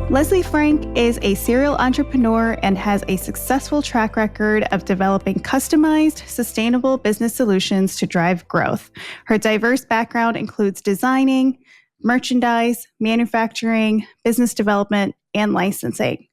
Leslie Frank is a serial entrepreneur and has a successful track record of developing customized, sustainable business solutions to drive growth. Her diverse background includes designing, merchandise, manufacturing, business development, and licensing.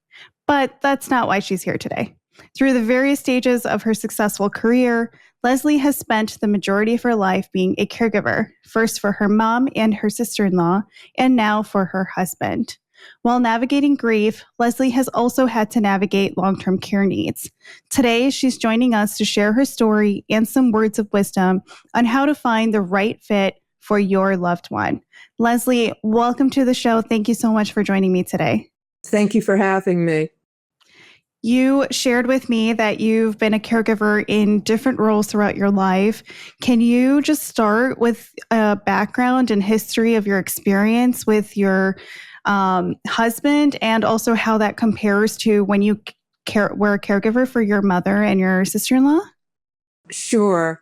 But that's not why she's here today. Through the various stages of her successful career, Leslie has spent the majority of her life being a caregiver, first for her mom and her sister-in-law, and now for her husband. While navigating grief, Leslie has also had to navigate long-term care needs. Today, she's joining us to share her story and some words of wisdom on how to find the right fit for your loved one. Leslie, welcome to the show. Thank you so much for joining me today. Thank you for having me. You shared with me that you've been a caregiver in different roles throughout your life. Can you just start with a background and history of your experience with your husband, and also how that compares to when you were a caregiver for your mother and your sister-in-law? Sure.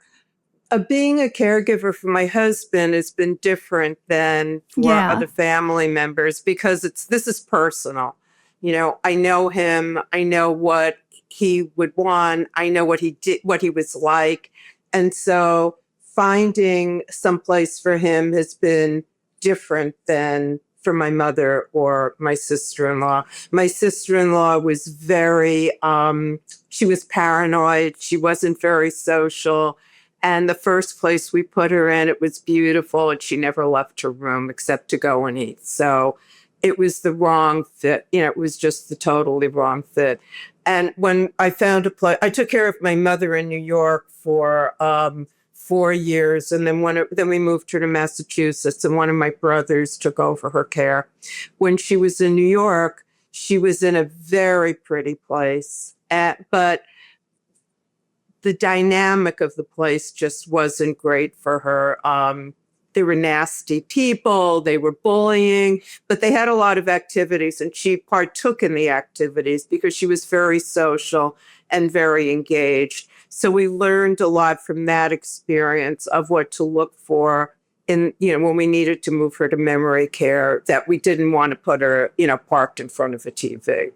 Being a caregiver for my husband has been different than for other family members because this is personal. You know, I know him. I know what he would want. I know what he did, what he was like. And so finding someplace for him has been different than for my mother or my sister-in-law. My sister-in-law was she was paranoid. She wasn't very social. And the first place we put her in, it was beautiful. And she never left her room except to go and eat. So it was the wrong fit. You know, it was just the totally wrong fit. And when I found a place, I took care of my mother in New York for 4 years. And then we moved her to Massachusetts, and one of my brothers took over her care. When she was in New York, she was in a very pretty place, but the dynamic of the place just wasn't great for her. They were nasty people, they were bullying, but they had a lot of activities, and she partook in the activities because she was very social and very engaged. So we learned a lot from that experience of what to look for when we needed to move her to memory care, that we didn't want to put her, parked in front of a TV.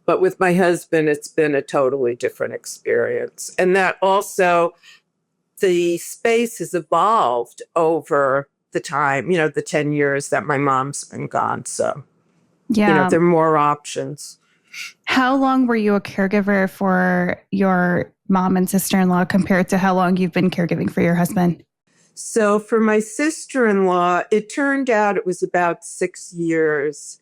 But with my husband, it's been a totally different experience. And that also, the space has evolved over the time, the 10 years that my mom's been gone. So, there are more options. How long were you a caregiver for your mom and sister-in-law compared to how long you've been caregiving for your husband? So for my sister-in-law, it turned out it was about 6 years.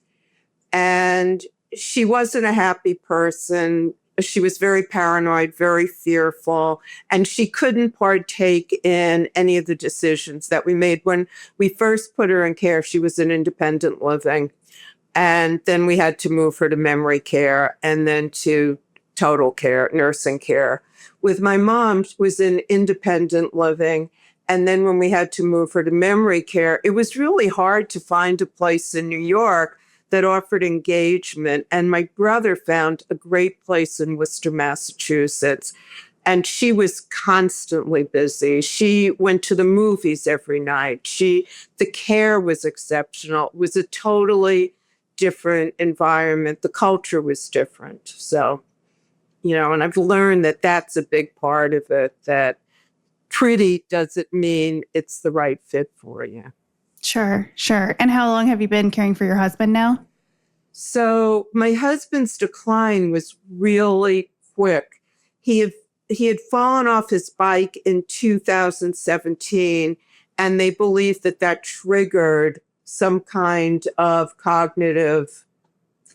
And she wasn't a happy person. She was very paranoid, very fearful, and she couldn't partake in any of the decisions that we made. When we first put her in care, she was in independent living. And then we had to move her to memory care and then to total care, nursing care. With my mom, she was in independent living. And then when we had to move her to memory care, it was really hard to find a place in New York that offered engagement. And my brother found a great place in Worcester, Massachusetts. And she was constantly busy. She went to the movies every night. The care was exceptional. It was a totally different environment. The culture was different. So, and I've learned that that's a big part of it, that pretty doesn't mean it's the right fit for you. Sure. And how long have you been caring for your husband now? So my husband's decline was really quick. He had fallen off his bike in 2017, and they believed that triggered some kind of cognitive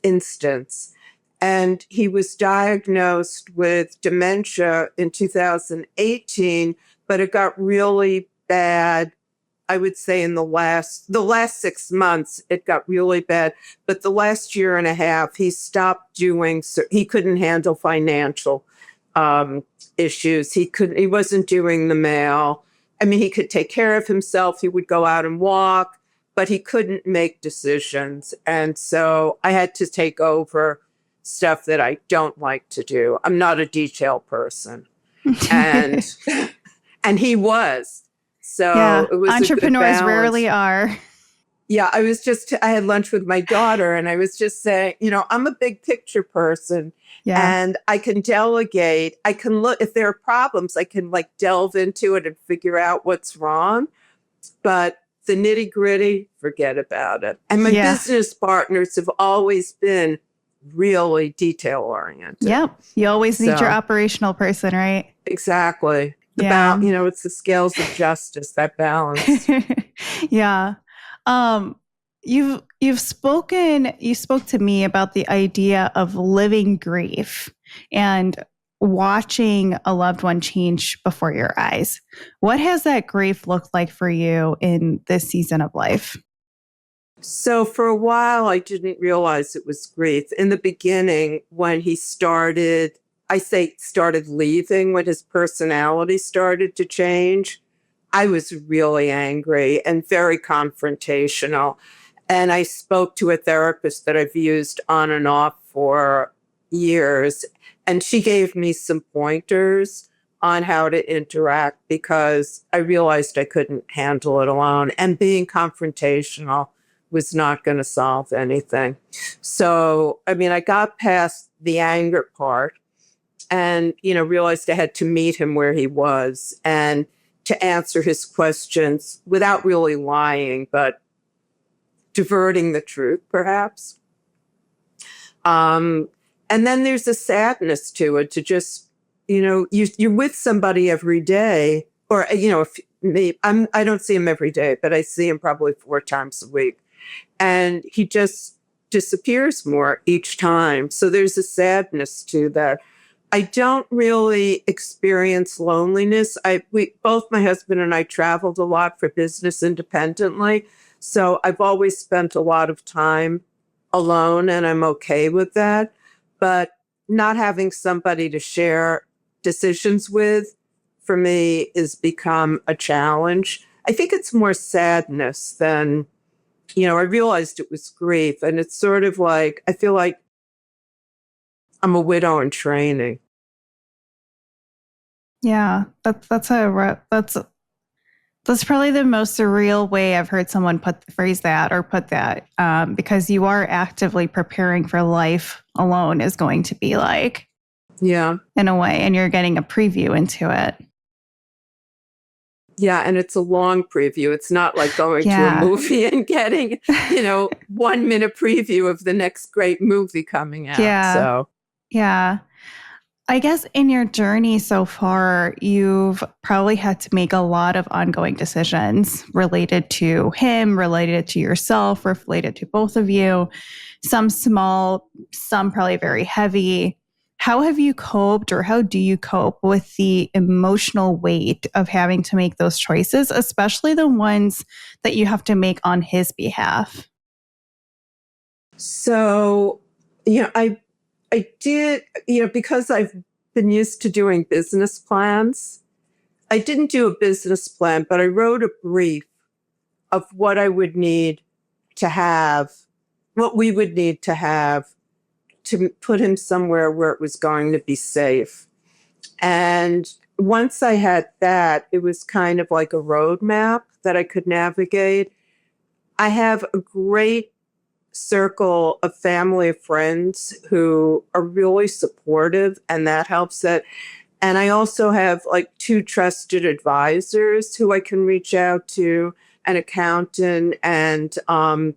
instance. And he was diagnosed with dementia in 2018, but it got really bad. I would say in the last 6 months, it got really bad. But the last year and a half, he stopped he couldn't handle financial issues. He wasn't doing the mail. I mean, he could take care of himself. He would go out and walk, but he couldn't make decisions. And so I had to take over stuff that I don't like to do. I'm not a detail person. And he was. So it was entrepreneurs a good balance. rarely are. Yeah, I had lunch with my daughter and I was just saying, I'm a big picture person Yeah. and I can delegate. I can look, if there are problems, I can like delve into it and figure out what's wrong. But the nitty gritty, forget about it. And my Yeah. business partners have always been really detail oriented. Yep. You always need your operational person, right? Exactly. Yeah. It's the scales of justice, that balance. Yeah. You spoke to me about the idea of living grief and watching a loved one change before your eyes. What has that grief looked like for you in this season of life? So for a while, I didn't realize it was grief. In the beginning, when he started, started leaving, when his personality started to change, I was really angry and very confrontational. And I spoke to a therapist that I've used on and off for years. And she gave me some pointers on how to interact because I realized I couldn't handle it alone. And being confrontational was not going to solve anything. So, I got past the anger part and, realized I had to meet him where he was and to answer his questions without really lying, but diverting the truth, perhaps. And then there's a sadness to it, to just, you're with somebody every day, or, I don't see him every day, but I see him probably 4 times a week. And he just disappears more each time. So there's a sadness to that. I don't really experience loneliness. Both my husband and I traveled a lot for business independently. So I've always spent a lot of time alone and I'm okay with that. But not having somebody to share decisions with for me has become a challenge. I think it's more sadness than, I realized it was grief. And it's sort of like, I feel like I'm a widow in training. Yeah, that's probably the most surreal way I've heard someone phrase that, because you are actively preparing for life alone is going to be like, yeah, in a way, and you're getting a preview into it. Yeah, and it's a long preview. It's not like going to a movie and getting, 1 minute preview of the next great movie coming out. Yeah. So, yeah. I guess in your journey so far, you've probably had to make a lot of ongoing decisions related to him, related to yourself, related to both of you. Some small, some probably very heavy. How have you coped, or how do you cope with the emotional weight of having to make those choices, especially the ones that you have to make on his behalf? So, I did, because I've been used to doing business plans. I didn't do a business plan, but I wrote a brief of what I would need to have, what we would need to have to put him somewhere where it was going to be safe. And once I had that, it was kind of like a roadmap that I could navigate. I have a great circle of family, of friends who are really supportive, and that helps it. And I also have like 2 trusted advisors who I can reach out to, an accountant, and I'm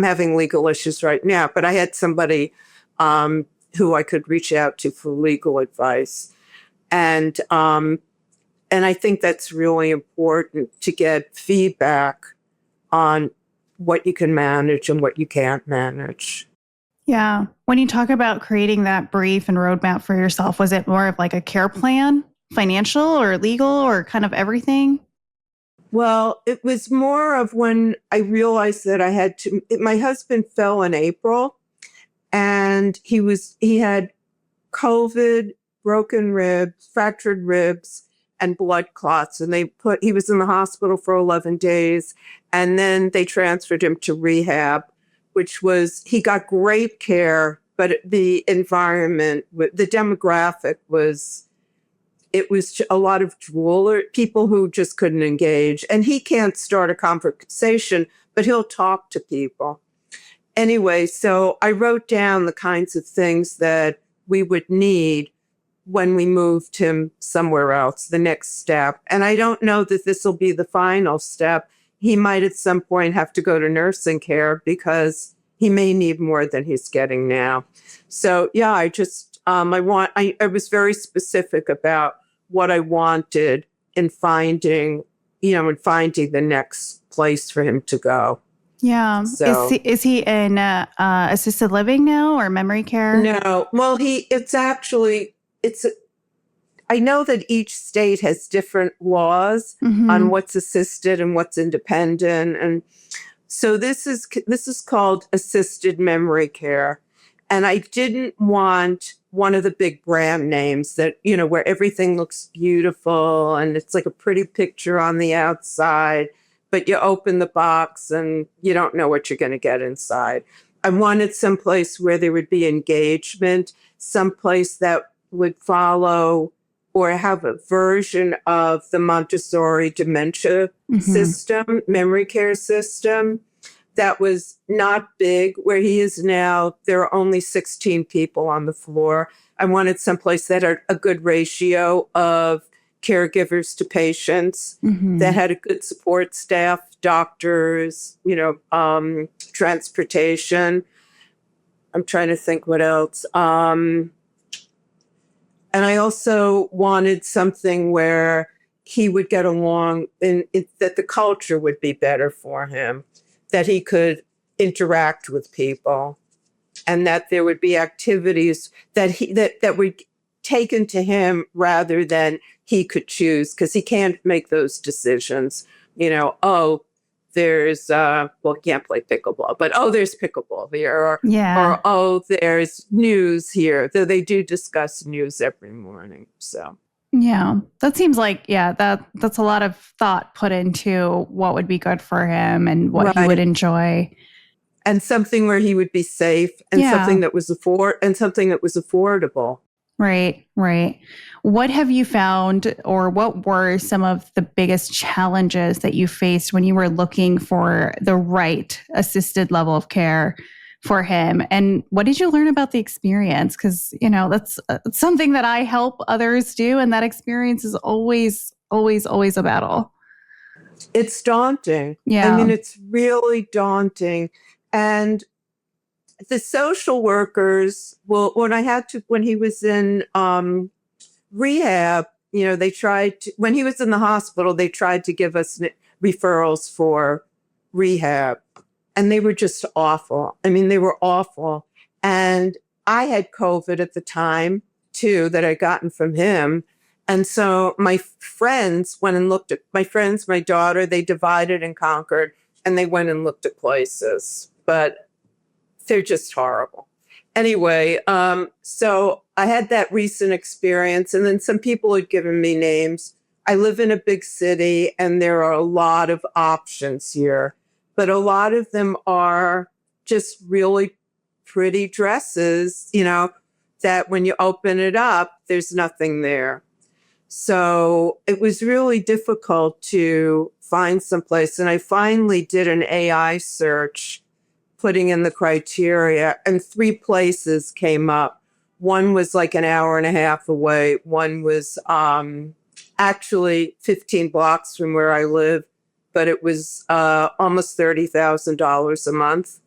having legal issues right now, but I had somebody who I could reach out to for legal advice. And I think that's really important to get feedback on what you can manage and what you can't manage. Yeah. When you talk about creating that brief and roadmap for yourself, was it more of like a care plan, financial or legal, or kind of everything? Well, it was more of when I realized that my husband fell in April and he had COVID, broken ribs, fractured ribs, and blood clots. And he was in the hospital for 11 days. And then they transferred him to rehab, he got great care, but the environment, the demographic was it was a lot of people who just couldn't engage. And he can't start a conversation, but he'll talk to people. Anyway, so I wrote down the kinds of things that we would need when we moved him somewhere else, the next step. And I don't know that this will be the final step. He might at some point have to go to nursing care because he may need more than he's getting now. So yeah, I just, I was very specific about what I wanted in finding the next place for him to go. Yeah. So Is he in assisted living now or memory care? No. Well, I know that each state has different laws on what's assisted and what's independent. And so this is called assisted memory care. And I didn't want one of the big brand names that, where everything looks beautiful and it's like a pretty picture on the outside, but you open the box and you don't know what you're going to get inside. I wanted someplace where there would be engagement, someplace that would follow or have a version of the Montessori dementia system, memory care system, that was not big. Where he is now, there are only 16 people on the floor. I wanted someplace that had a good ratio of caregivers to patients, that had a good support staff, doctors, transportation. I'm trying to think what else. And I also wanted something where he would get along and that the culture would be better for him, that he could interact with people, and that there would be activities that were taken to him rather than he could choose, because he can't make those decisions. There's he can't play pickleball, but there's pickleball here, or there's news here. Though they do discuss news every morning. So yeah, that seems like that's a lot of thought put into what would be good for him and what he would enjoy, and something where he would be safe, and something that was affordable. Right. What have you found, or what were some of the biggest challenges that you faced when you were looking for the right assisted level of care for him? And what did you learn about the experience? Because, that's something that I help others do. And that experience is always, always, always a battle. It's daunting. Yeah. I mean, it's really daunting. And the social workers, when he was in rehab, when he was in the hospital, they tried to give us referrals for rehab, and they were just awful. I mean, they were awful. And I had COVID at the time too, that I'd gotten from him. And so my friends went and looked at my daughter, they divided and conquered, and they went and looked at places, but they're just horrible. Anyway, so I had that recent experience, and then some people had given me names. I live in a big city, and there are a lot of options here, but a lot of them are just really pretty dresses, that when you open it up, there's nothing there. So it was really difficult to find someplace. And I finally did an AI search, putting in the criteria, and 3 places came up. One was like an hour and a half away. One was actually 15 blocks from where I live, but it was almost $30,000 a month.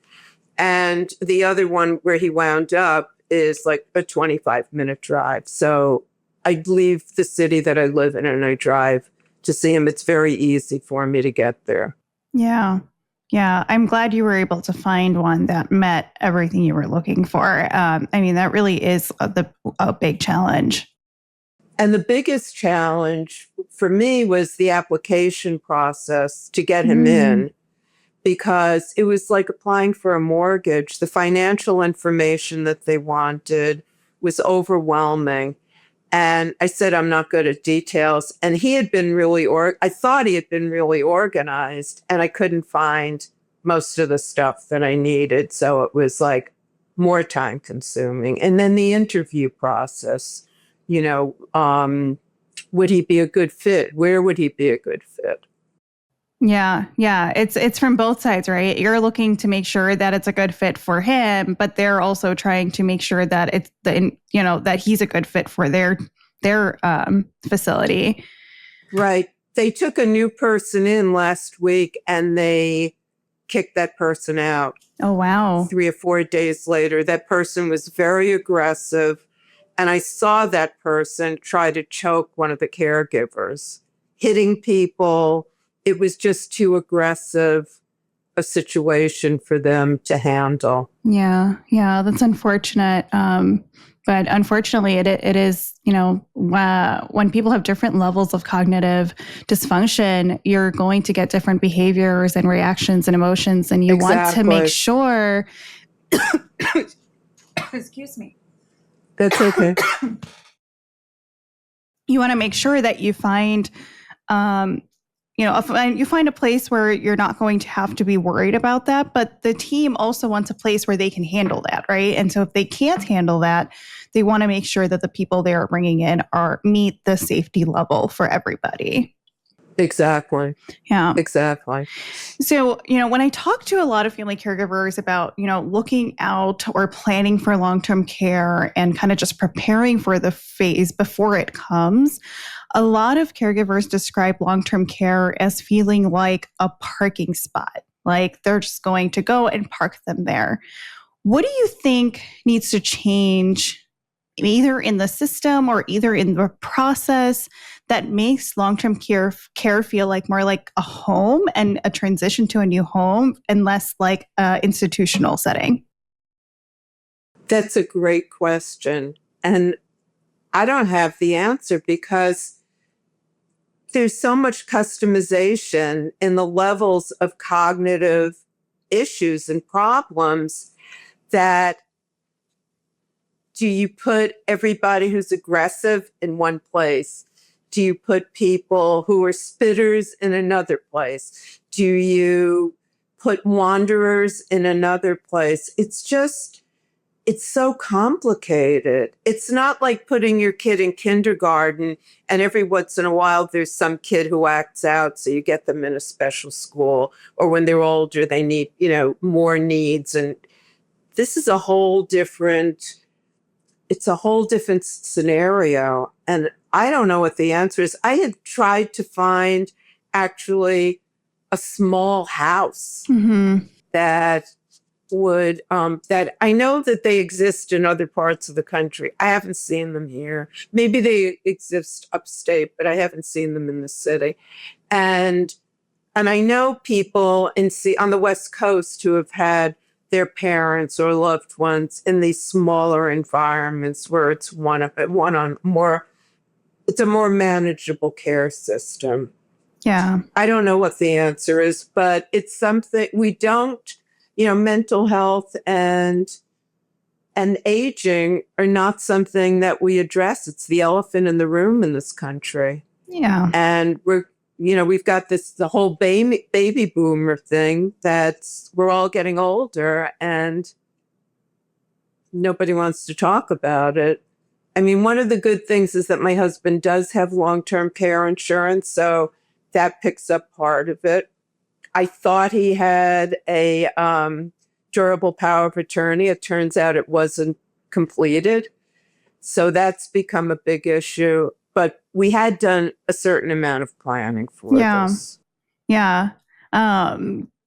And the other one where he wound up is like a 25-minute drive. So I leave the city that I live in and I drive to see him. It's very easy for me to get there. Yeah. I'm glad you were able to find one that met everything you were looking for. That really is a big challenge. And the biggest challenge for me was the application process to get him in, because it was like applying for a mortgage. The financial information that they wanted was overwhelming. And I said, I'm not good at details. And he had been I thought he had been really organized, and I couldn't find most of the stuff that I needed. So it was like more time consuming. And then the interview process, would he be a good fit? Where would he be a good fit? Yeah. It's from both sides, right? You're looking to make sure that it's a good fit for him, but they're also trying to make sure that it's that he's a good fit for their facility. Right. They took a new person in last week and they kicked that person out. Oh, wow. 3 or 4 days later, that person was very aggressive. And I saw that person try to choke one of the caregivers, hitting people. It was just too aggressive a situation for them to handle. Yeah, that's unfortunate. But unfortunately, it is, when people have different levels of cognitive dysfunction, you're going to get different behaviors and reactions and emotions. And you want to make sure. Excuse me. That's okay. You want to make sure that you find, you find a place where you're not going to have to be worried about that. But the team also wants a place where they can handle that, right? And so if they can't handle that, they want to make sure that the people they are bringing in meet the safety level for everybody. Exactly. Yeah. Exactly. So, when I talk to a lot of family caregivers about, looking out or planning for long-term care and kind of just preparing for the phase before it comes, a lot of caregivers describe long-term care as feeling like a parking spot. Like they're just going to go and park them there. What do you think needs to change either in the system or either in the process that makes long-term care feel like more like a home and a transition to a new home and less like an institutional setting? That's a great question. And I don't have the answer because there's so much customization in the levels of cognitive issues and problems that do you put everybody who's aggressive in one place? Do you put people who are spitters in another place? Do you put wanderers in another place? It's so complicated. It's not like putting your kid in kindergarten and every once in a while there's some kid who acts out, so you get them in a special school, or when they're older, they need, more needs. And this is a whole different scenario. And I don't know what the answer is. I had tried to find actually a small house that would, that I know that they exist in other parts of the country. I haven't seen them here. Maybe they exist upstate, but I haven't seen them in the city. And I know people on the West Coast who have had their parents or loved ones in these smaller environments where it's it's a more manageable care system. Yeah. I don't know what the answer is, but it's something we don't, mental health and aging are not something that we address. It's the elephant in the room in this country. Yeah. And we've got the whole baby boomer thing we're all getting older and nobody wants to talk about it. I mean, one of the good things is that my husband does have long-term care insurance, so that picks up part of it. I thought he had a durable power of attorney. It turns out it wasn't completed. So that's become a big issue. But we had done a certain amount of planning for this. Yeah.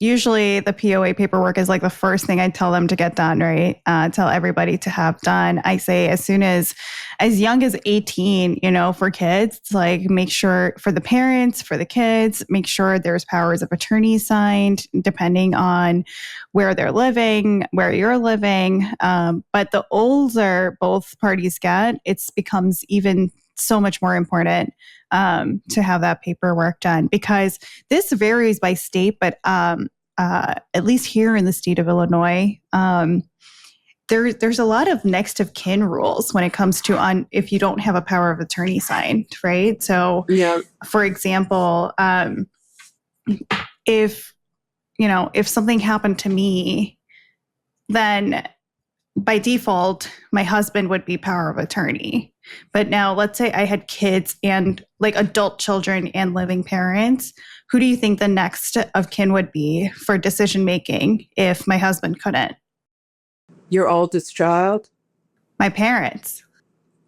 Usually the POA paperwork is like the first thing I tell them to get done, right? Tell everybody to have done. I say as young as 18, for kids, it's like make sure for the parents, for the kids, make sure there's powers of attorney signed depending on where they're living, where you're living. But the older both parties get, it becomes even so much more important to have that paperwork done because this varies by state, but at least here in the state of Illinois, there's a lot of next of kin rules when it comes to if you don't have a power of attorney signed, right? So, for example, if something happened to me, then by default, my husband would be power of attorney. But now let's say I had kids and like adult children and living parents. Who do you think the next of kin would be for decision making if my husband couldn't? Your oldest child? My parents.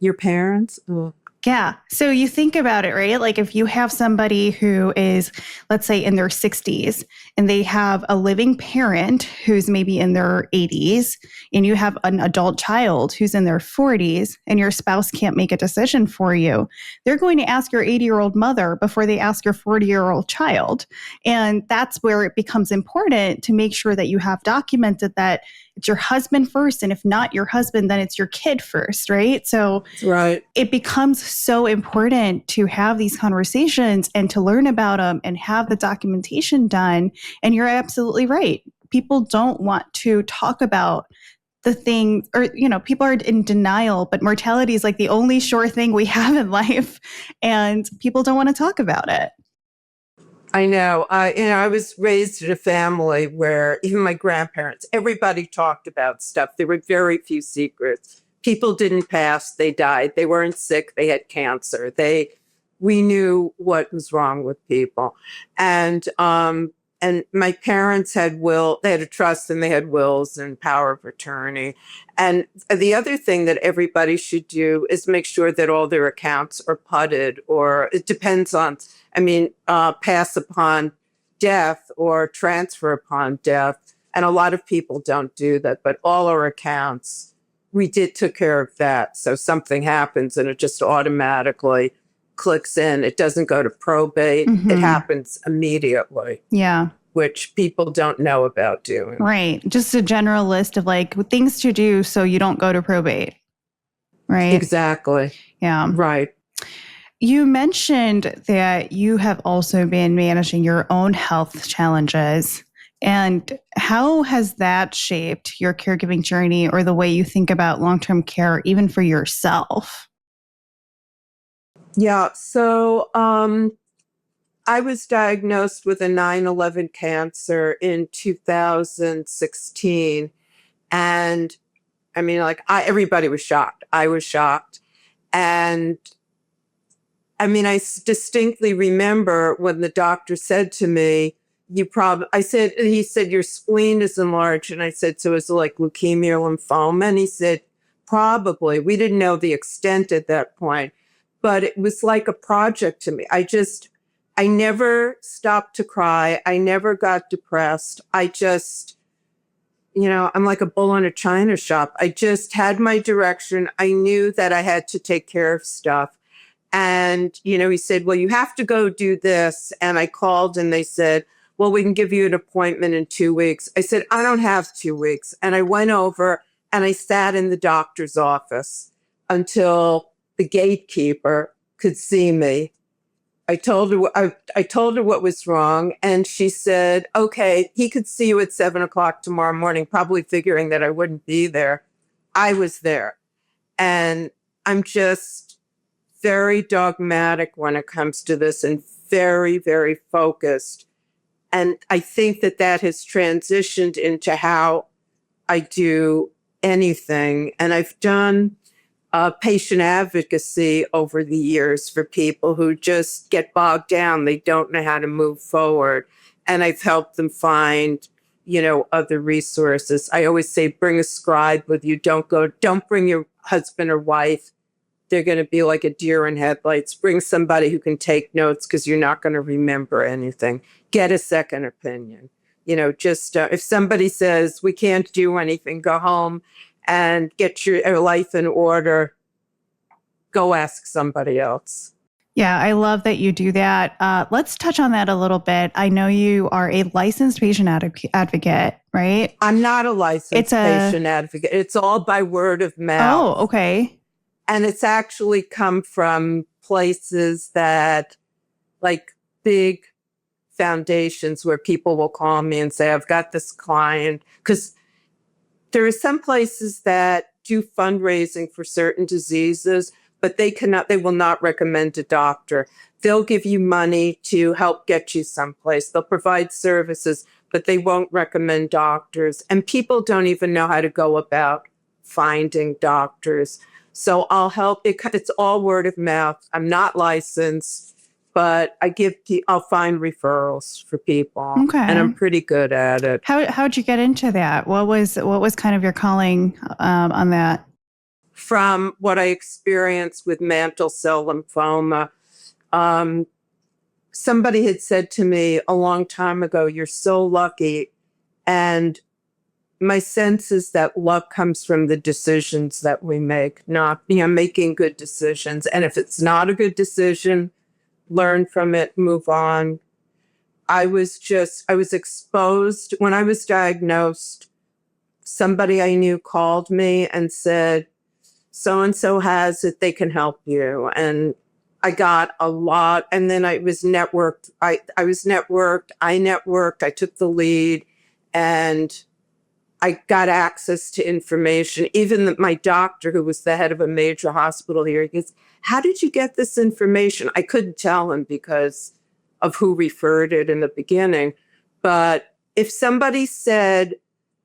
Your parents? Ugh. Yeah. So you think about it, right? Like if you have somebody who is, let's say, in their 60s and they have a living parent who's maybe in their 80s, and you have an adult child who's in their 40s, and your spouse can't make a decision for you, they're going to ask your 80-year-old mother before they ask your 40-year-old child. And that's where it becomes important to make sure that you have documented that it's your husband first. And if not your husband, then it's your kid first, right? So right. It becomes so important to have these conversations and to learn about them and have the documentation done. And you're absolutely right. People don't want to talk about the thing, or, people are in denial, but mortality is like the only sure thing we have in life. And people don't want to talk about it. I know. I was raised in a family where even my grandparents, everybody talked about stuff. There were very few secrets. People didn't pass; they died. They weren't sick; they had cancer. We knew what was wrong with people, and my parents had they had a trust, and they had wills and power of attorney. And the other thing that everybody should do is make sure that all their accounts are putted, or it depends on. Pass upon death or transfer upon death. And a lot of people don't do that, but all our accounts, we took care of that. So something happens and it just automatically clicks in. It doesn't go to probate. Mm-hmm. It happens immediately. Yeah. Which people don't know about doing. Right. Just a general list of like things to do so you don't go to probate. Right. Exactly. Yeah. Right. You mentioned that you have also been managing your own health challenges. And how has that shaped your caregiving journey or the way you think about long-term care, even for yourself? Yeah. So I was diagnosed with a 9/11 cancer in 2016. And everybody was shocked. I was shocked. And I distinctly remember when the doctor said to me, he said, your spleen is enlarged. And I said, so is it like leukemia or lymphoma? And he said, probably. We didn't know the extent at that point, but it was like a project to me. I never stopped to cry. I never got depressed. I'm like a bull in a china shop. I just had my direction. I knew that I had to take care of stuff. And, he said, well, you have to go do this. And I called and they said, well, we can give you an appointment in 2 weeks. I said, I don't have 2 weeks. And I went over and I sat in the doctor's office until the gatekeeper could see me. I told her what was wrong. And she said, okay, he could see you at 7:00 tomorrow morning, probably figuring that I wouldn't be there. I was there. And I'm just very dogmatic when it comes to this and very, very focused. And I think that has transitioned into how I do anything. And I've done patient advocacy over the years for people who just get bogged down. They don't know how to move forward. And I've helped them find, other resources. I always say, bring a scribe with you. Don't bring your husband or wife. They're going to be like a deer in headlights. Bring somebody who can take notes because you're not going to remember anything. Get a second opinion. If somebody says we can't do anything, go home and get your life in order. Go ask somebody else. Yeah, I love that you do that. Let's touch on that a little bit. I know you are a licensed patient advocate, right? I'm not a licensed patient advocate. It's all by word of mouth. Oh, okay. And it's actually come from places that, like big foundations where people will call me and say, I've got this client. Because there are some places that do fundraising for certain diseases, but they will not recommend a doctor. They'll give you money to help get you someplace. They'll provide services, but they won't recommend doctors. And people don't even know how to go about finding doctors. So I'll help. It's all word of mouth. I'm not licensed, but I'll find referrals for people, and I'm Okay. pretty good at it. How'd you get into that? What was kind of your calling on that? From what I experienced with mantle cell lymphoma, somebody had said to me a long time ago, "You're so lucky," and my sense is that luck comes from the decisions that we make, not, making good decisions. And if it's not a good decision, learn from it, move on. I was exposed when I was diagnosed. Somebody I knew called me and said, so and so has it, they can help you. And I got a lot. And then I was networked. I networked, I took the lead, and I got access to information. Even my doctor, who was the head of a major hospital here, he goes, "How did you get this information?" I couldn't tell him because of who referred it in the beginning. But if somebody said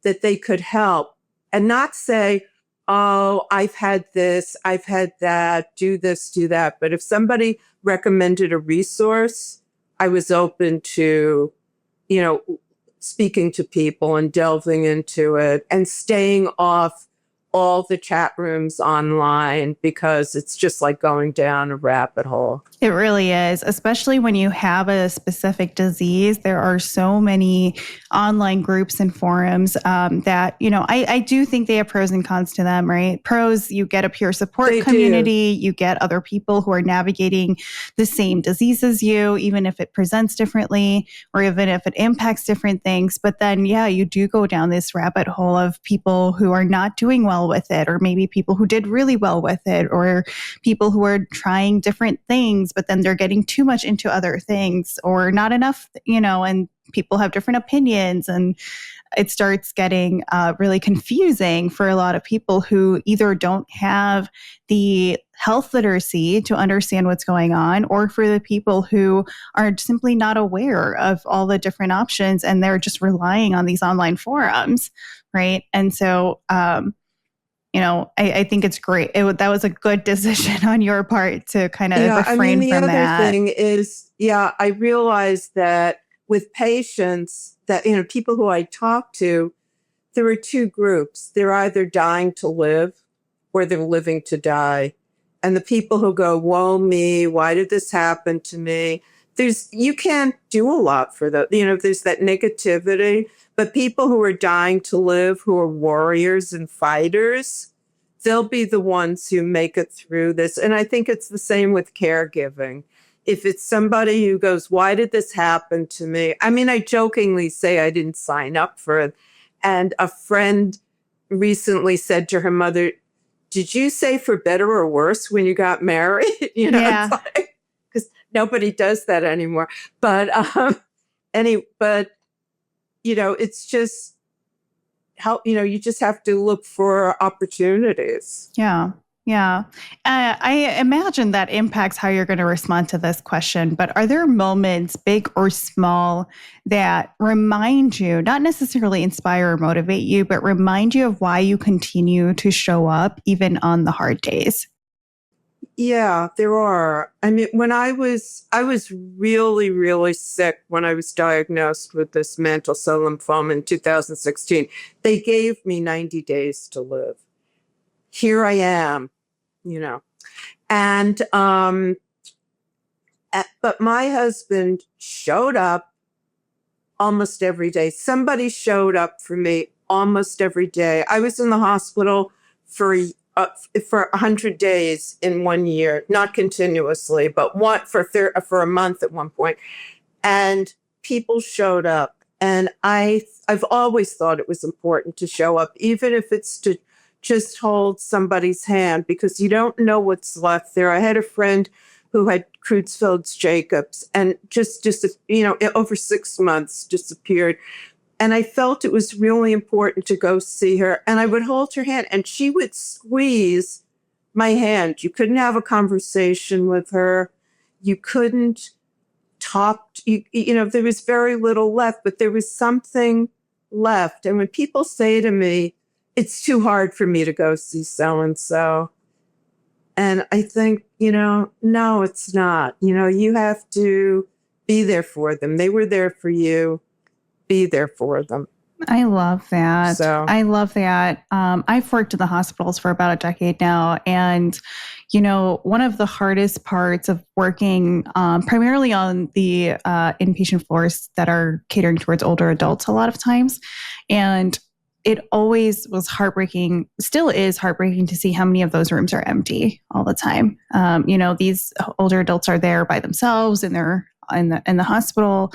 that they could help, and not say, "Oh, I've had this, I've had that, do this, do that." But if somebody recommended a resource, I was open to, you know, speaking to people and delving into it and staying off all the chat rooms online, because it's just like going down a rabbit hole. It really is, especially when you have a specific disease. There are so many online groups and forums that, I do think they have pros and cons to them, right? Pros, you get a peer support community, you get other people who are navigating the same disease as you, even if it presents differently or even if it impacts different things. But then, you do go down this rabbit hole of people who are not doing well with it, or maybe people who did really well with it, or people who are trying different things, but then they're getting too much into other things or not enough, and people have different opinions, and it starts getting really confusing for a lot of people who either don't have the health literacy to understand what's going on, or for the people who are simply not aware of all the different options and they're just relying on these online forums, right? And so, I think it's great. That was a good decision on your part to kind of refrain the from other that. thing is, I realized that with patients that, people who I talk to, there are two groups. They're either dying to live or they're living to die. And the people who go, "Woe me, why did this happen to me?" You can't do a lot for that. There's that negativity. But people who are dying to live, who are warriors and fighters, they'll be the ones who make it through this. And I think it's the same with caregiving. If it's somebody who goes, "Why did this happen to me?" I mean, I jokingly say I didn't sign up for it. And a friend recently said to her mother, "Did you say for better or worse when you got married?" Yeah. Because nobody does that anymore. But it's just how, you just have to look for opportunities. Yeah. Yeah. I imagine that impacts how you're going to respond to this question. But are there moments, big or small, that remind you, not necessarily inspire or motivate you, but remind you of why you continue to show up even on the hard days? Yeah, there are. I mean, when I was really, really sick when I was diagnosed with this mantle cell lymphoma in 2016. They gave me 90 days to live. Here I am, and but my husband showed up almost every day. Somebody showed up for me almost every day. I was in the hospital for 100 days in 1 year, not continuously, but for a month at one point. And people showed up. And I've always thought it was important to show up, even if it's to just hold somebody's hand, because you don't know what's left there. I had a friend who had Creutzfeldt-Jacobs and just over 6 months disappeared. And I felt it was really important to go see her. And I would hold her hand and she would squeeze my hand. You couldn't have a conversation with her. You couldn't talk. There was very little left, but there was something left. And when people say to me, "It's too hard for me to go see so-and-so," And I think, no, it's not. You have to be there for them. They were there for you. Be there for them. I love that. So, I love that. I've worked in the hospitals for about a decade now. And, one of the hardest parts of working primarily on the inpatient floors that are catering towards older adults a lot of times. And it always was heartbreaking, still is heartbreaking to see how many of those rooms are empty all the time. These older adults are there by themselves and they're in the hospital.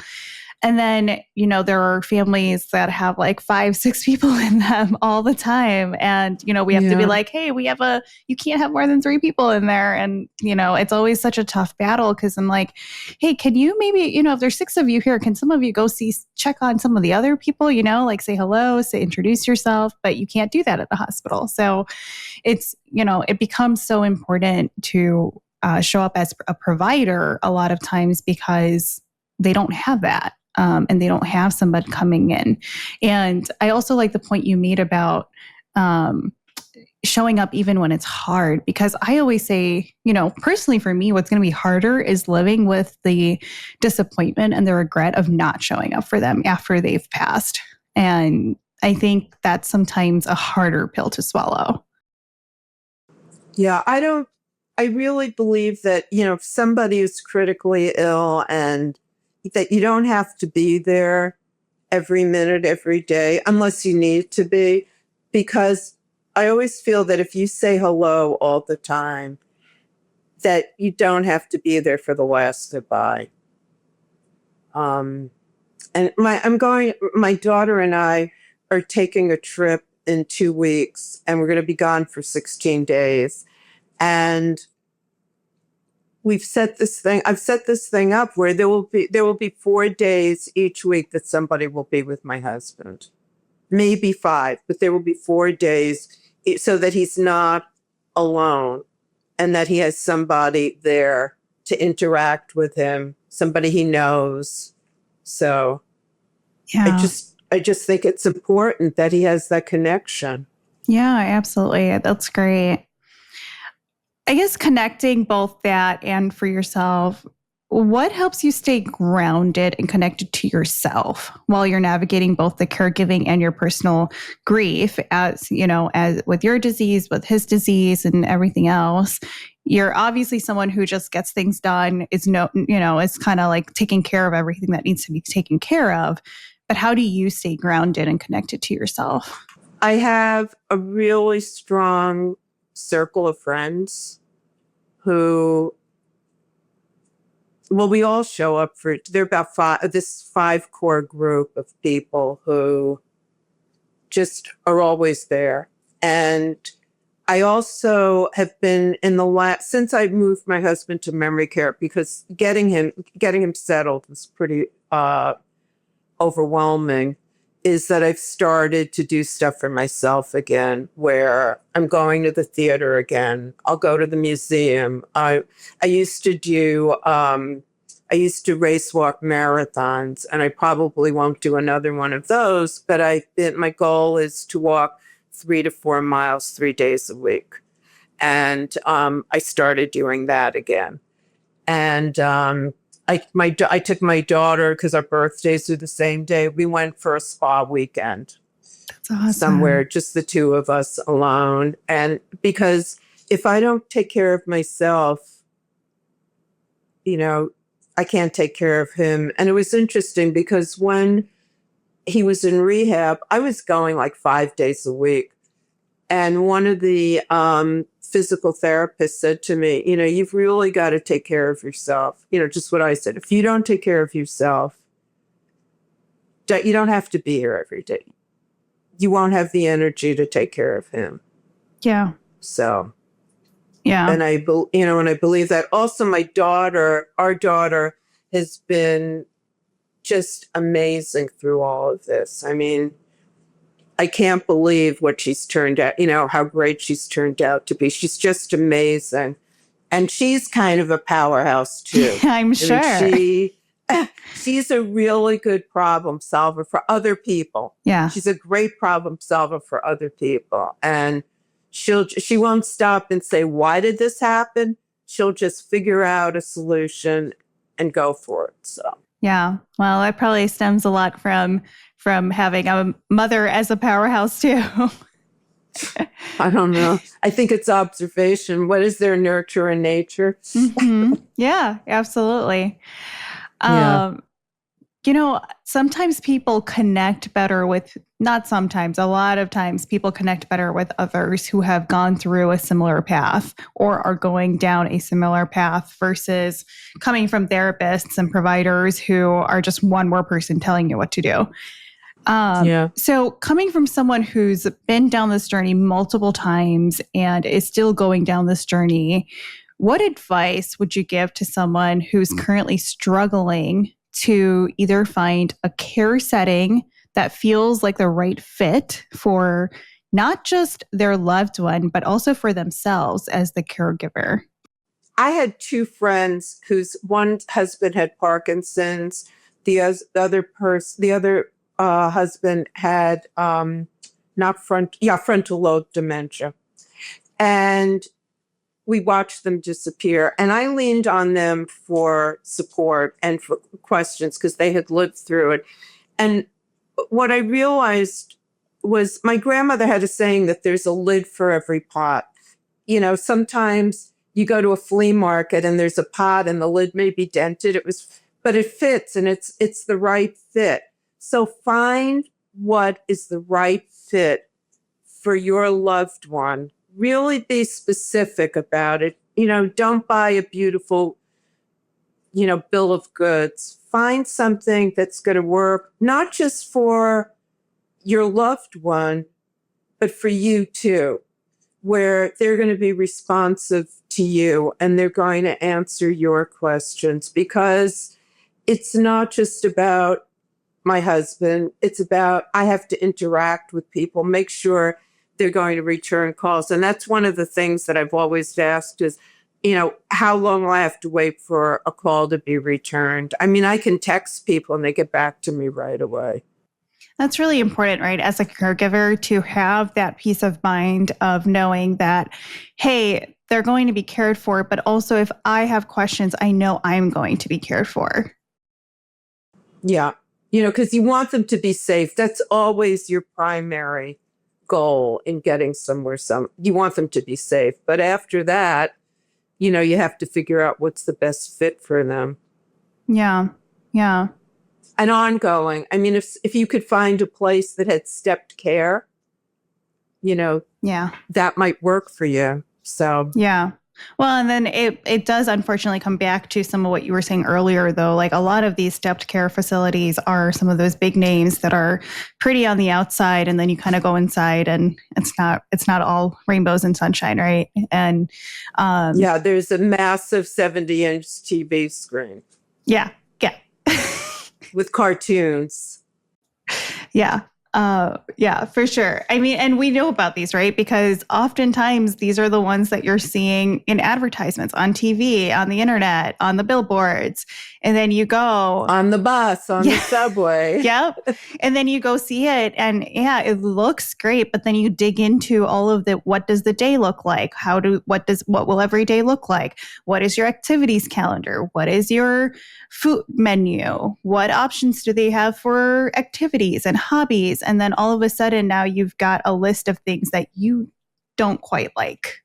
And then, there are families that have like 5, 6 people in them all the time. And, we have to be like, hey, you can't have more than 3 people in there. And, it's always such a tough battle because I'm like, hey, can you maybe, if there's 6 of you here, can some of you go check on some of the other people, like say hello, introduce yourself, but you can't do that at the hospital. So it's, it becomes so important to show up as a provider a lot of times because they don't have that. And they don't have somebody coming in. And I also like the point you made about showing up even when it's hard, because I always say, personally for me, what's going to be harder is living with the disappointment and the regret of not showing up for them after they've passed. And I think that's sometimes a harder pill to swallow. Yeah, I really believe that, if somebody is critically ill and that you don't have to be there every minute, every day, unless you need to be, because I always feel that if you say hello all the time, that you don't have to be there for the last goodbye. And my daughter and I are taking a trip in 2 weeks, and we're going to be gone for 16 days. And I've set this thing up where there will be 4 days each week that somebody will be with my husband. Maybe 5, but there will be 4 days so that he's not alone and that he has somebody there to interact with him, somebody he knows. So Yeah. I just think it's important that he has that connection. Yeah, absolutely. That's great. I guess connecting both that and for yourself, what helps you stay grounded and connected to yourself while you're navigating both the caregiving and your personal grief as with your disease, with his disease and everything else? You're obviously someone who just gets things done, is kind of like taking care of everything that needs to be taken care of. But how do you stay grounded and connected to yourself? I have a really strong circle of friends who, well, we all show up for, they're about 5 core group of people who just are always there. And I also have been since I moved my husband to memory care, because getting him settled was pretty overwhelming, is that I've started to do stuff for myself again, where I'm going to the theater again. I'll go to the museum. I used to race walk marathons, and I probably won't do another one of those, but my goal is to walk 3 to 4 miles 3 days a week. And I started doing that again. And I took my daughter, because our birthdays are the same day. We went for a spa weekend. That's awesome. Somewhere, just the 2 of us alone. And because if I don't take care of myself, I can't take care of him. And it was interesting because when he was in rehab, I was going like 5 days a week. And one of the physical therapists said to me, you've really got to take care of yourself. Just what I said. If you don't take care of yourself, you don't have to be here every day. You won't have the energy to take care of him. Yeah. So, yeah. And I believe that. Also, our daughter has been just amazing through all of this. I mean, I can't believe what she's turned out, how great she's turned out to be. She's just amazing. And she's kind of a powerhouse too. I'm sure. She's a really good problem solver for other people. Yeah. She's a great problem solver for other people. And she won't stop and say, why did this happen? She'll just figure out a solution and go for it. So yeah, well, that probably stems a lot from having a mother as a powerhouse too. I don't know. I think it's observation. What is their nurture and nature? Mm-hmm. Yeah, absolutely. Yeah. Sometimes people connect better with, not sometimes, a lot of times people connect better with others who have gone through a similar path or are going down a similar path versus coming from therapists and providers who are just one more person telling you what to do. So coming from someone who's been down this journey multiple times and is still going down this journey, what advice would you give to someone who's currently struggling to either find a care setting that feels like the right fit for not just their loved one, but also for themselves as the caregiver? I had two friends whose one husband had Parkinson's. The other husband had frontal lobe dementia. And we watched them disappear. And I leaned on them for support and for questions because they had lived through it. And what I realized was my grandmother had a saying that there's a lid for every pot. Sometimes you go to a flea market and there's a pot and the lid may be dented. But it fits and it's the right fit. So find what is the right fit for your loved one. Really be specific about it. Don't buy a beautiful, bill of goods. Find something that's going to work, not just for your loved one, but for you too, where they're going to be responsive to you and they're going to answer your questions, because it's not just about my husband. It's about, I have to interact with people, make sure they're going to return calls. And that's one of the things that I've always asked is, how long will I have to wait for a call to be returned? I mean, I can text people and they get back to me right away. That's really important, right? As a caregiver, to have that peace of mind of knowing that, hey, they're going to be cared for, but also if I have questions, I know I'm going to be cared for. Yeah. Because you want them to be safe. That's always your primary goal in getting somewhere. You want them to be safe. But after that, you have to figure out what's the best fit for them. Yeah. Yeah. And ongoing. I mean, if you could find a place that had stepped care, that might work for you. So, yeah. Well, and then it does unfortunately come back to some of what you were saying earlier, though. Like a lot of these stepped care facilities are some of those big names that are pretty on the outside, and then you kind of go inside, and it's not all rainbows and sunshine, right? And there's a massive 70-inch TV screen. Yeah, yeah, with cartoons. Yeah. Yeah, for sure. I mean, and we know about these, right? Because oftentimes these are the ones that you're seeing in advertisements on TV, on the internet, on the billboards. And then you go on the bus, on the subway. Yep. And then you go see it and yeah, it looks great. But then you dig into all of what does the day look like? What will every day look like? What is your activities calendar? What is your food menu? What options do they have for activities and hobbies? And then all of a sudden now you've got a list of things that you don't quite like.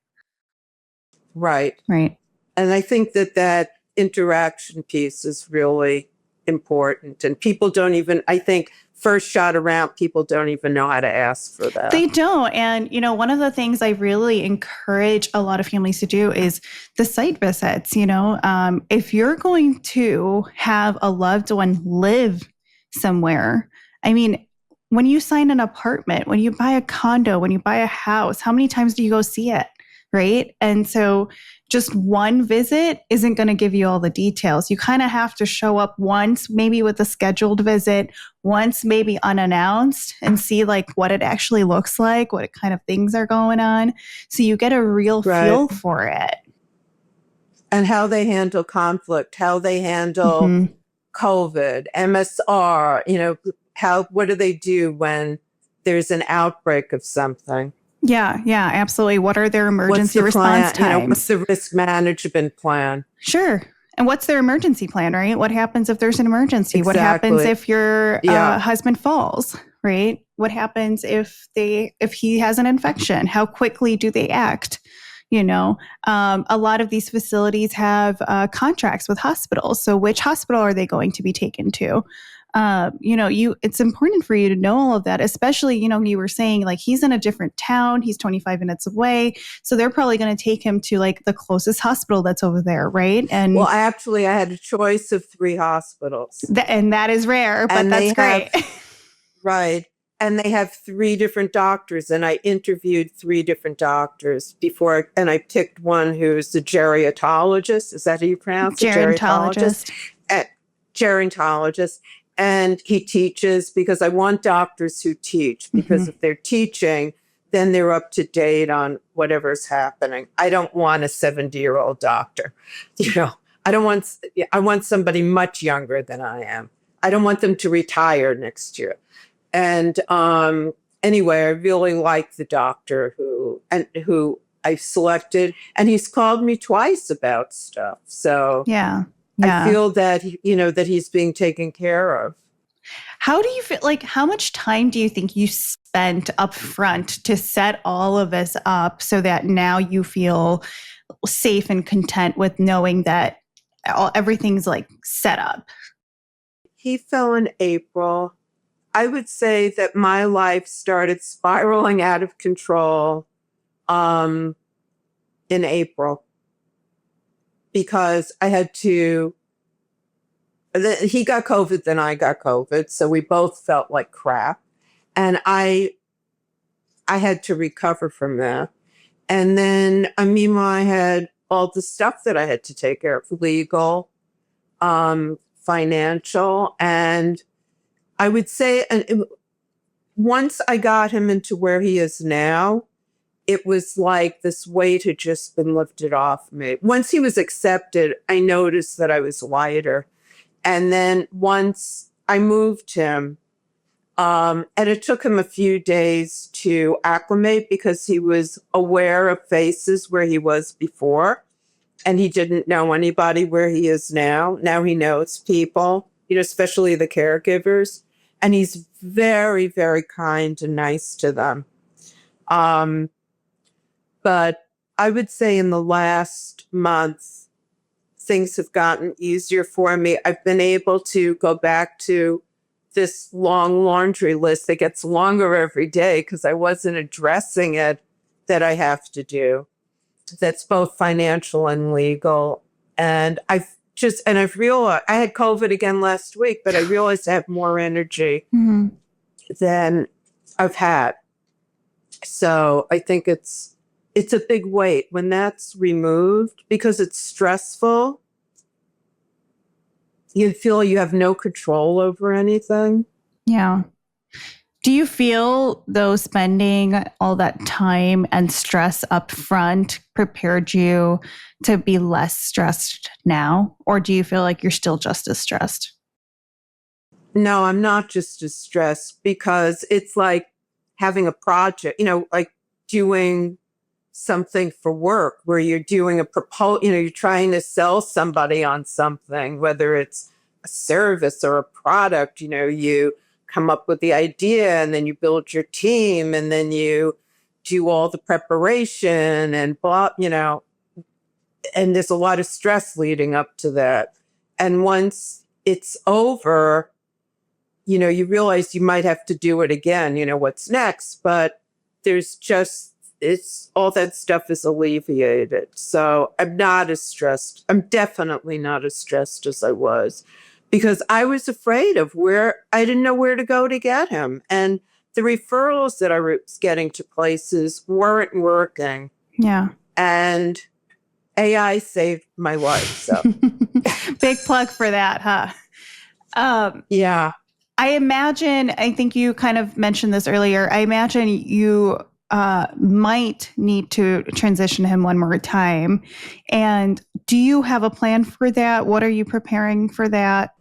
Right. Right. And I think that interaction piece is really important. And people don't even, I think, first shot around, people don't even know how to ask for that. They don't. And, one of the things I really encourage a lot of families to do is the site visits. If you're going to have a loved one live somewhere, I mean, when you sign an apartment, when you buy a condo, when you buy a house, how many times do you go see it? Right. And so just one visit isn't going to give you all the details. You kind of have to show up once, maybe with a scheduled visit, once maybe unannounced, and see like what it actually looks like, what kind of things are going on. So you get a real feel for it. And how they handle conflict, how they handle COVID, MSR, what do they do when there's an outbreak of something? Yeah, yeah, absolutely. What are their emergency response plan? times? What's the risk management plan? Sure. And what's their emergency plan, right? What happens if there's an emergency? Exactly. What happens if your Yeah. husband falls, right? What happens if he has an infection? How quickly do they act? A lot of these facilities have contracts with hospitals. So which hospital are they going to be taken to? It's important for you to know all of that, especially, you were saying like he's in a different town, he's 25 minutes away. So they're probably going to take him to like the closest hospital that's over there, right? And well, I had a choice of 3 hospitals. And that is rare, but that's great. Right. And they have 3 different doctors. And I interviewed 3 different doctors before. And I picked one who's a gerontologist. Is that how you pronounce it? Gerontologist. Gerontologist. And he teaches, because I want doctors who teach, because if they're teaching, then they're up to date on whatever's happening. I don't want a 70-year-old doctor. I want somebody much younger than I am. I don't want them to retire next year. And anyway, I really like the doctor who I selected, and he's called me twice about stuff. So yeah. I feel that that he's being taken care of. How do you feel? Like, how much time do you think you spent up front to set all of this up so that now you feel safe and content with knowing that everything's like set up? He fell in April. I would say that my life started spiraling out of control in April, because I had to. He got COVID, then I got COVID, so we both felt like crap, and I had to recover from that. And then, meanwhile, I had all the stuff that I had to take care of: legal, financial, and I would say, once I got him into where he is now, it was like this weight had just been lifted off me. Once he was accepted, I noticed that I was lighter. And then once I moved him, and it took him a few days to acclimate, because he was aware of faces where he was before, and he didn't know anybody where he is now. Now he knows people, especially the caregivers. And he's very, very kind and nice to them. But I would say in the last month, things have gotten easier for me. I've been able to go back to this long laundry list that gets longer every day, because I wasn't addressing it, that I have to do. That's both financial and legal. And I've realized, I had COVID again last week, but I realized I have more energy than I've had. So I think it's a big weight when that's removed, because it's stressful. You feel you have no control over anything. Yeah. Do you feel, though, spending all that time and stress up front prepared you to be less stressed now? Or do you feel like you're still just as stressed? No, I'm not just as stressed, because it's like having a project, like doing something for work where you're doing a proposal, you're trying to sell somebody on something, whether it's a service or a product. You come up with the idea, and then you build your team, and then you do all the preparation and blah, and there's a lot of stress leading up to that. And once it's over, you realize you might have to do it again, what's next, but it's all that stuff is alleviated. So I'm not as stressed. I'm definitely not as stressed as I was, because I was afraid of I didn't know where to go to get him. And the referrals that I was getting to places weren't working. Yeah. And AI saved my life. So big plug for that, huh? Yeah. I think you kind of mentioned this earlier. I imagine you might need to transition him one more time. And do you have a plan for that? What are you preparing for that?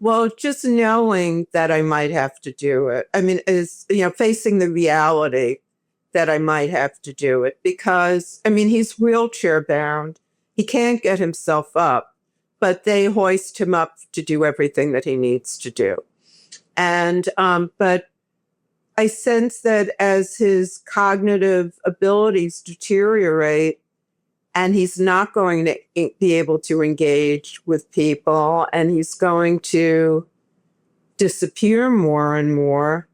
Well, just knowing that I might have to do it. I mean, is, facing the reality that I might have to do it because, I mean, he's wheelchair bound. He can't get himself up, but they hoist him up to do everything that he needs to do. And, but I sense that as his cognitive abilities deteriorate and he's not going to be able to engage with people and he's going to disappear more and more,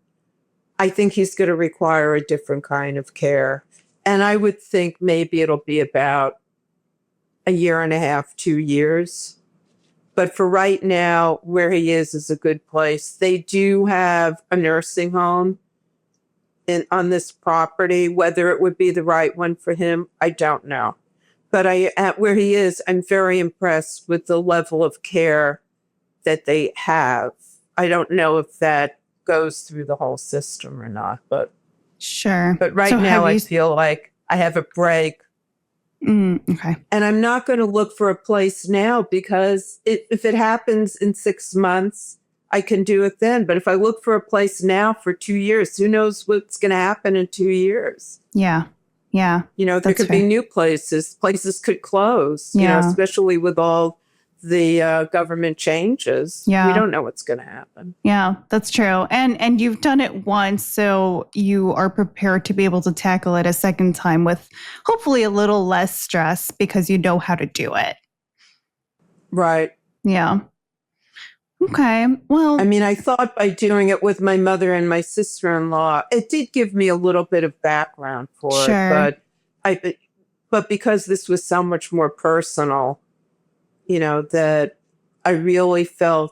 I think he's going to require a different kind of care. And I would think maybe it'll be about a year and a half, 2 years. But for right now, where he is a good place. They do have a nursing home on this property. Whether it would be the right one for him, I don't know. But at where he is, I'm very impressed with the level of care that they have. I don't know if that goes through the whole system or not, but sure. But right now, I feel like I have a break. Okay. And I'm not going to look for a place now because if it happens in 6 months, I can do it then. But if I look for a place now for 2 years, who knows what's going to happen in 2 years? Yeah. Yeah. You know, there could be new places. Places could close, you know, especially with all the government changes. Yeah. We don't know what's going to happen. Yeah, that's true. And you've done it once, so you are prepared to be able to tackle it a second time with hopefully a little less stress because you know how to do it. Right. Yeah. Okay. Well, I mean, I thought by doing it with my mother and my sister-in-law, it did give me a little bit of background for it, but because this was so much more personal, you know, that I really felt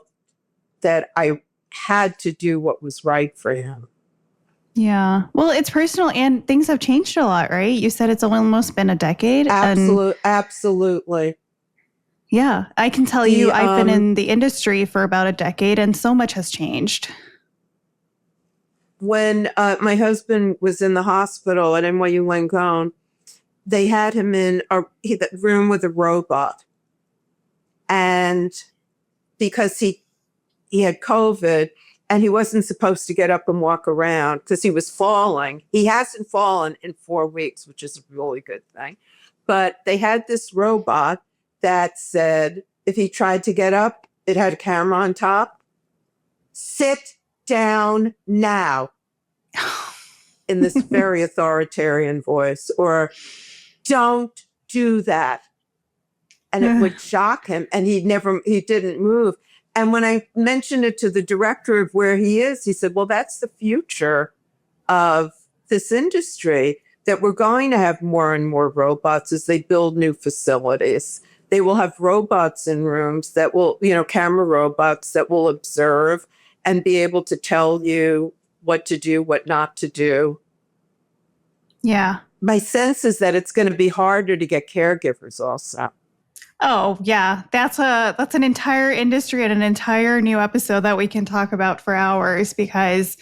that I had to do what was right for him. Yeah. Well, it's personal and things have changed a lot, right? You said it's almost been a decade. Absolutely. Yeah. I can tell you I've been in the industry for about a decade and so much has changed. When my husband was in the hospital at NYU Langone, they had him in a room with a robot. And because he had COVID and he wasn't supposed to get up and walk around because he was falling. He hasn't fallen in 4 weeks, which is a really good thing. But they had this robot that said if he tried to get up, it had a camera on top. Sit down now, in this very authoritarian voice, or don't do that. And it would shock him, and he didn't move. And when I mentioned it to the director of where he is, he said, well, that's the future of this industry, that we're going to have more and more robots as they build new facilities. They will have robots in rooms that will, you know, camera robots that will observe and be able to tell you what to do, what not to do. Yeah. My sense is that it's going to be harder to get caregivers also. Oh, yeah. That's an entire industry and an entire new episode that we can talk about for hours, because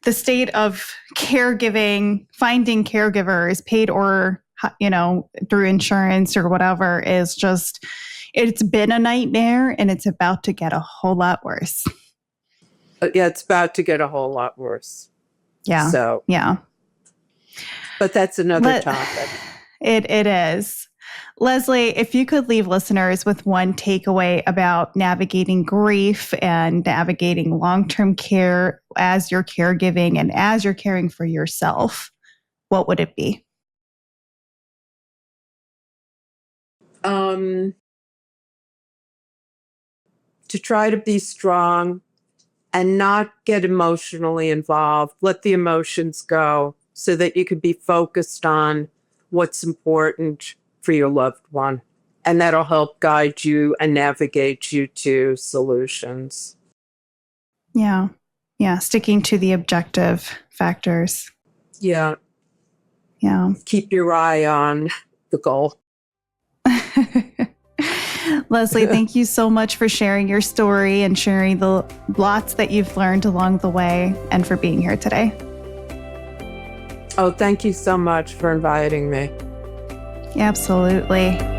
the state of caregiving, finding caregivers paid or, you know, through insurance or whatever is just, it's been a nightmare and it's about to get a whole lot worse. Yeah, it's about to get a whole lot worse. Yeah. So, yeah. But that's another topic. It is. Leslie, if you could leave listeners with one takeaway about navigating grief and navigating long-term care as you're caregiving and as you're caring for yourself, what would it be? To try to be strong and not get emotionally involved. Let the emotions go so that you can be focused on what's important for your loved one. And that'll help guide you and navigate you to solutions. Yeah. Yeah. Sticking to the objective factors. Yeah. Yeah. Keep your eye on the goal. Leslie, thank you so much for sharing your story and sharing the lots that you've learned along the way and for being here today. Oh, thank you so much for inviting me. Absolutely.